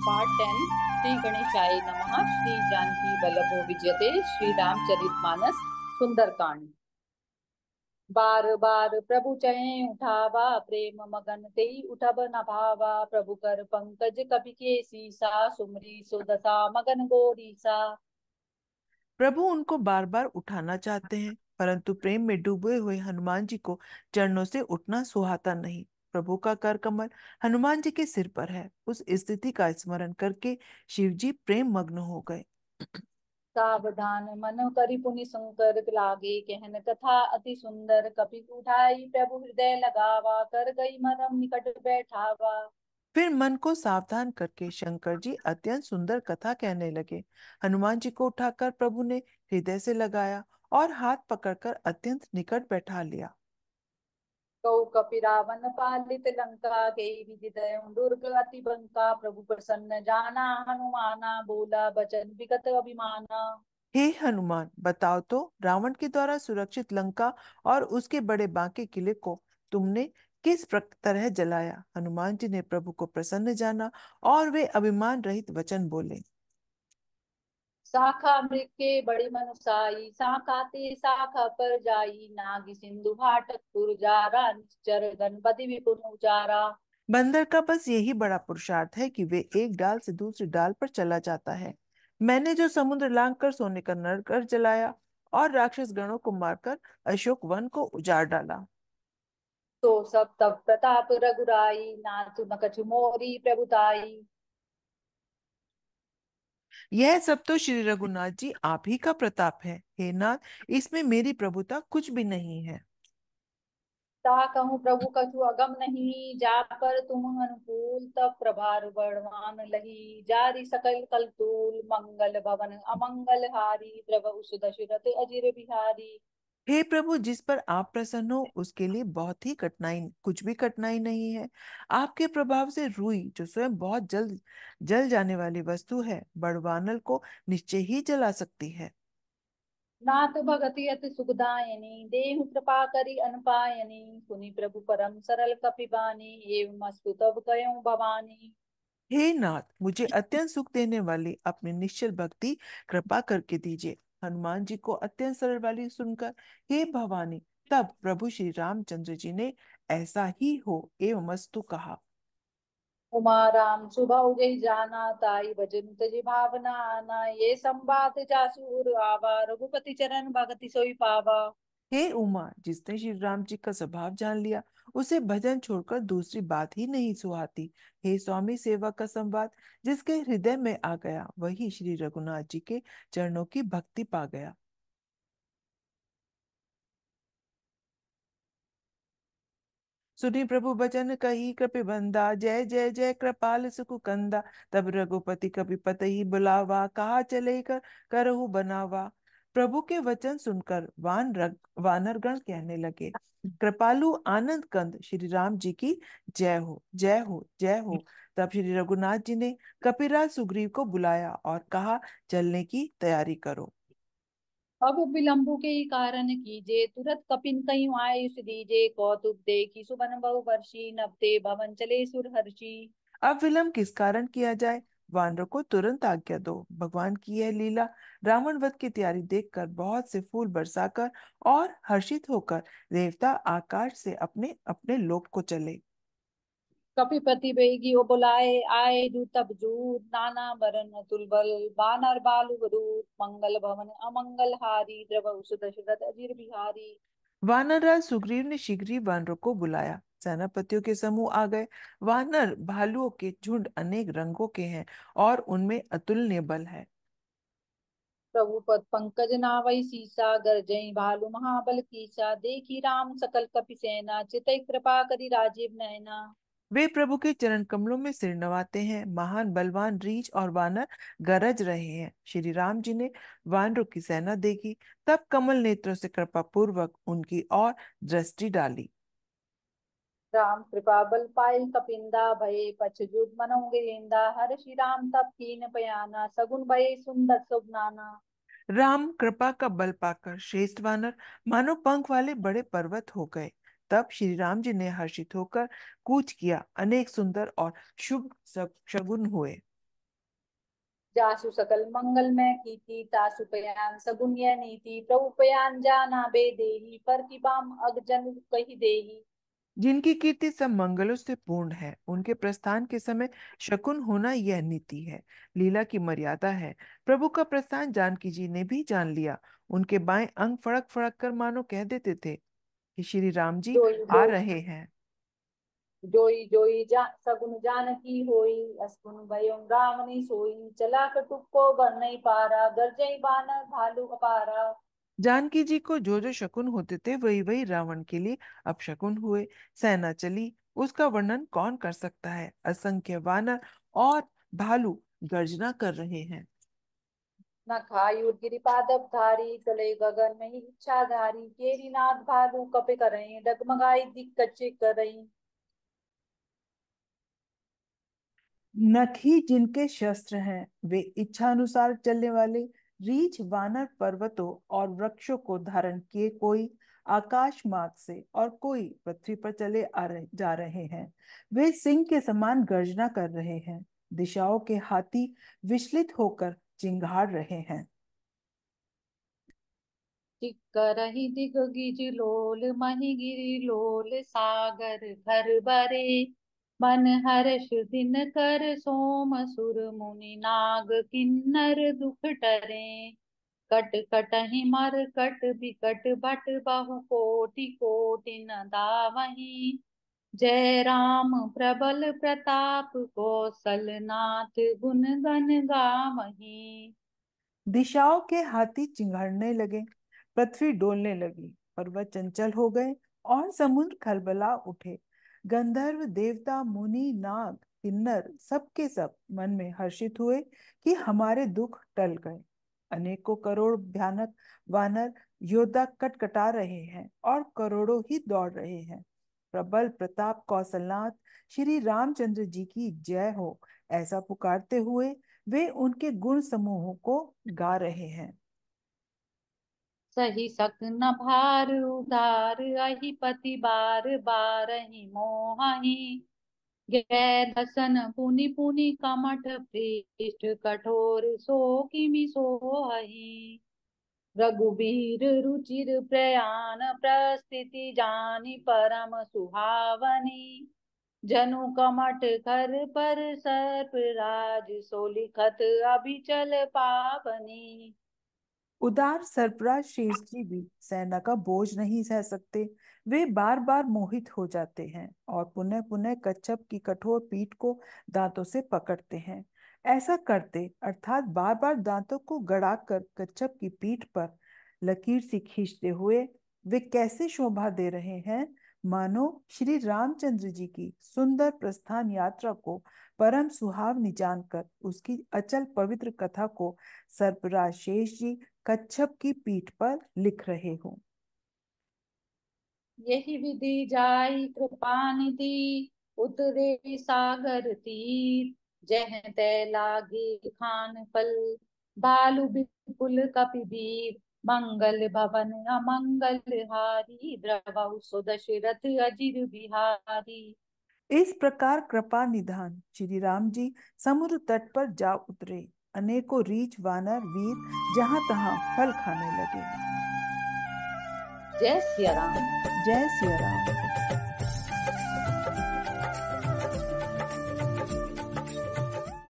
Part 10। Shri गणेशाय नमः। श्री जानकी वल्लभो विजयते। श्री रामचरितमानस सुंदरकांड। बार बार प्रभु चये उठावा, प्रेम मगन तेई उठब न भावा। प्रभु कर पंकज कपि के सीसा, सुमरी सुदशा मगन गोरीसा। प्रभु उनको बार बार उठाना चाहते हैं, परंतु प्रेम में डूबे हुए हनुमान जी को चरणों से उठना सुहाता नहीं। प्रभु का कर कमल हनुमान जी के सिर पर है। उस स्थिति का स्मरण करके शिव जी प्रेम मग्न हो गए। सावधान मन करि पुनि शंकर लागे, कहन कथा अति सुंदर। कपि उठाई प्रभु हृदय लगावा, कर गई मरम निकट बैठावा। फिर मन को सावधान करके शंकर जी अत्यंत सुंदर कथा कहने लगे। हनुमान जी को उठाकर प्रभु ने हृदय से लगाया और हाथ पकड़कर अत्यंत निकट बैठा लिया। कौ कपि रावण पालित लंका, के विदित दुर्ग अति बंका। प्रभु प्रसन्न जाना हनुमाना, बोला बचन विगत अभिमाना। हे हनुमान, बताओ तो रावण के द्वारा सुरक्षित लंका और उसके बड़े बांके किले को तुमने किस तरह जलाया। हनुमान जी ने प्रभु को प्रसन्न जाना और वे अभिमान रहित वचन बोले। शाखा मृग बड़ी मनुसाई, शाखाते शाखा पर जाई। नागी सिंधु फाटक पुर जारा, निश्चर गणपति विपुल उचारा। बंदर का बस यही बड़ा पुरुषार्थ है कि वे एक डाल से दूसरी डाल पर चला जाता है। मैंने जो समुद्र लांग कर सोने का नरक जलाया और राक्षस गणों को मारकर अशोक वन को उजाड़ डाला। तो सब तब प्रताप रघुराई, नाथु न कछु मोरी प्रभुताई। यह सब तो श्री रघुनाथ जी आप ही का प्रताप है। हे नाथ, इसमें मेरी प्रभुता कुछ भी नहीं है। ता कहूँ प्रभु कछु अगम नहीं, जा पर तुम अनुकूल। तब प्रभार बड़वान लही, जारी सकल कलतूल। मंगल भवन अमंगल हारी, द्रव दशरथ अजिर बिहारी। हे प्रभु, जिस पर आप प्रसन्न हो उसके लिए बहुत ही कठिनाई, कुछ भी कठिनाई नहीं है। आपके प्रभाव से रुई, जो स्वयं बहुत जल्द जल जाने वाली वस्तु है, बड़वानल को निश्चय ही जला सकती है। नाथ भगति अति सुखदायनी, देहु कृपा करी अनपायनी। सुनि प्रभु परम सरल कपिबानी, एवं अस्तु तब कयों भवानी। हे नाथ, मुझे अत्यंत सुख देने वाली अपनी निश्चल भक्ति कृपा करके दीजिए। हनुमान जी को अत्यंत सरल वाली सुनकर हे भवानी, तब प्रभु श्री रामचंद्र जी ने ऐसा ही हो एवं मस्तु कहा। उमा राम सुबह जय जाना, ताई भजन तजि भावना आना। ये संवाद जासुर आवा, रघुपति चरण भगति सोई पावा। हे उमा, जिसने श्री राम जी का स्वभाव जान लिया उसे भजन छोड़कर दूसरी बात ही नहीं सुहाती। हे स्वामी सेवा का संवाद जिसके हृदय में आ गया, वही श्री रघुनाथ जी के चरणों की भक्ति पा गया। सुनी प्रभु बचन कही कृपि बंदा, जय जय जय कृपाल सुखकंदा। तब रघुपति कपि ही बुलावा, कहा चले कर करहु बनावा। प्रभु के वचन सुनकर वानरगण कहने लगे, कृपालु आनंद कंद श्री राम जी की जय हो, जय हो, जय हो। तब श्री रघुनाथ जी ने कपिराज सुग्रीव को बुलाया और कहा, चलने की तैयारी करो। अब विलंबु के कारण कीजे, तुरत कपिन कहीं आयुष दीजे। कौतुक देखी सुबन बहु वर्षी, नबते भवन चले सुर हर्षी। अब विलंब किस कारण किया जाए, वानरों को तुरंत आज्ञा दो। भगवान की यह लीला रावण वध की तैयारी देखकर बहुत से फूल बरसाकर और हर्षित होकर देवता आकाश से अपने अपने लोक को चले। कपिपति बेगी ओ बुलाए, आए जू तब जूत। नाना बरन अतुल बल, बानर बालु रूप। मंगल भवन अमंगल हारी, द्रव दशरथ अजीर बिहारी। वानरराज सुग्रीव ने शीघ्र ही वानरों को बुलाया। सेनापतियों के समूह आ गए। वानर भालुओं के झुंड अनेक रंगों के हैं और उनमें अतुलनीय बल है। प्रभु पद पंकज नावई सीसा, गरजई भालु महाबल कीसा। देखी राम सकल कपि सेना, चितई कृपा करी राजीव नयना। वे प्रभु के चरण कमलों में सिर नवाते हैं। महान बलवान रीछ और वानर गरज रहे हैं। श्री राम जी ने वानरों की सेना देखी, तब कमल नेत्रों से कृपा पूर्वक उनकी ओर दृष्टि डाली। राम कृपा बल पाई कपिंदा, भये पछजुग मनो गिरिंदा। हर श्री राम तब कीन पयाना, सगुन भये सुंदर सुभनाना। राम कृपा का बल पाकर श्रेष्ठ वानर मानो पंख वाले बड़े पर्वत हो गए। तब श्री राम जी ने हर्षित होकर कूच किया। अनेक सुंदर और शुभ सब शगुन हुए। जासु सकल मंगल में कीर्ति तासु पयान सगुन यह नीति प्रभु पयान जाना बेदेही पर की बाम अगजन कही देही। जिनकी कीर्ति सब मंगलों से पूर्ण है, उनके प्रस्थान के समय शकुन होना यह नीति है, लीला की मर्यादा है। प्रभु का प्रस्थान जानकी जी ने भी जान लिया। उनके बाएं अंग फड़क फड़क कर मानो कह देते थे कि श्री राम जी जोई आ जोई रहे हैं। जोई जोई सगुन जानकी होई असकुन भयं रावणी सोई चला कटुक को बर नहीं पारा गरजई बानर भालू अपारा। जानकी जी को जो जो शकुन होते थे वही वही रावण के लिए अपशकुन हुए। सेना चली, उसका वर्णन कौन कर सकता है। असंख्य वानर और भालू गर्जना कर रहे हैं। न खायुर गिरिपादप धारी चले गगन में ही इच्छाधारी केरी नाथ भालू कपे करई डगमगाई दिक कच्चे करई। नख ही जिनके शस्त्र हैं, वे इच्छा अनुसार चलने वाले रीछ वानर पर्वतों और वृक्षों को धारण किए कोई आकाश मार्ग से और कोई पृथ्वी पर चले जा रहे हैं। वे सिंह के समान गर्जना कर रहे हैं। दिशाओं के हाथी विचलित होकर चिंगाड़ रहे हैं। चिक्करहि दिग गिज लोल महि गिरि लोल सागर घर बरे मन हर्ष दिन कर सोम सुर मुनि नाग किन्नर दुख टरे। कट कटहि मर कट बिकट भट बहु कोटि कोटि न दावही जय राम प्रबल प्रताप कौशल नाथ गुण गण गावही। दिशाओं के हाथी चिंघाड़ने लगे, पृथ्वी डोलने लगी, पर्वत चंचल हो गए और समुद्र खलबला उठे। गंधर्व देवता मुनि नाग किन्नर सबके सब मन में हर्षित हुए कि हमारे दुख टल गए। अनेकों करोड़ भयानक वानर योद्धा कटकटा रहे हैं और करोड़ों ही दौड़ रहे हैं। प्रबल प्रताप कौशलनाथ श्री रामचंद्र जी की जय हो, ऐसा पुकारते हुए वे उनके गुण समूहों को गा रहे हैं। सही सक न भार उधार अहि पति बार बारहि मोहहि गै दसन पुनि पुनि कमठ पृष्ठ कठोर सो किमि सोहहि। रघुबीर रुचिर प्रयाण प्रस्थिति जानि परम सुहावनी जनु कमठ कर पर सर्प राज सो लिखत अभिचल पावनी। उदार सरफराज शेष जी भी सेना का बोझ नहीं सह सकते। वे बार बार मोहित हो जाते हैं और पुनः पुनः कच्छप की कठोर पीठ को दांतों से पकड़ते हैं। ऐसा करते अर्थात बार बार दांतों को गड़ाकर कच्छप की पीठ पर लकीर से खींचते हुए वे कैसे शोभा दे रहे हैं, मानो श्री रामचंद्र जी की सुंदर प्रस्थान यात्रा को परम सुहावनी जानकर उसकी अचल पवित्र कथा को सर्पराज शेष जी कच्छप की पीठ पर लिख रहे हो। यही विधि जाई कृपा निधि उतरे सागर तीर जह तै लागे खान फल भालू विपुल कपिवीर मंगल भवन अमंगल हारी द्रवहु सो दशरथ अजिर बिहारी। इस प्रकार कृपा निधान श्री राम जी समुद्र तट पर जा उतरे। अनेकों रीछ वानर वीर जहां तहां फल खाने लगे। जय सिया राम। जय सिया राम।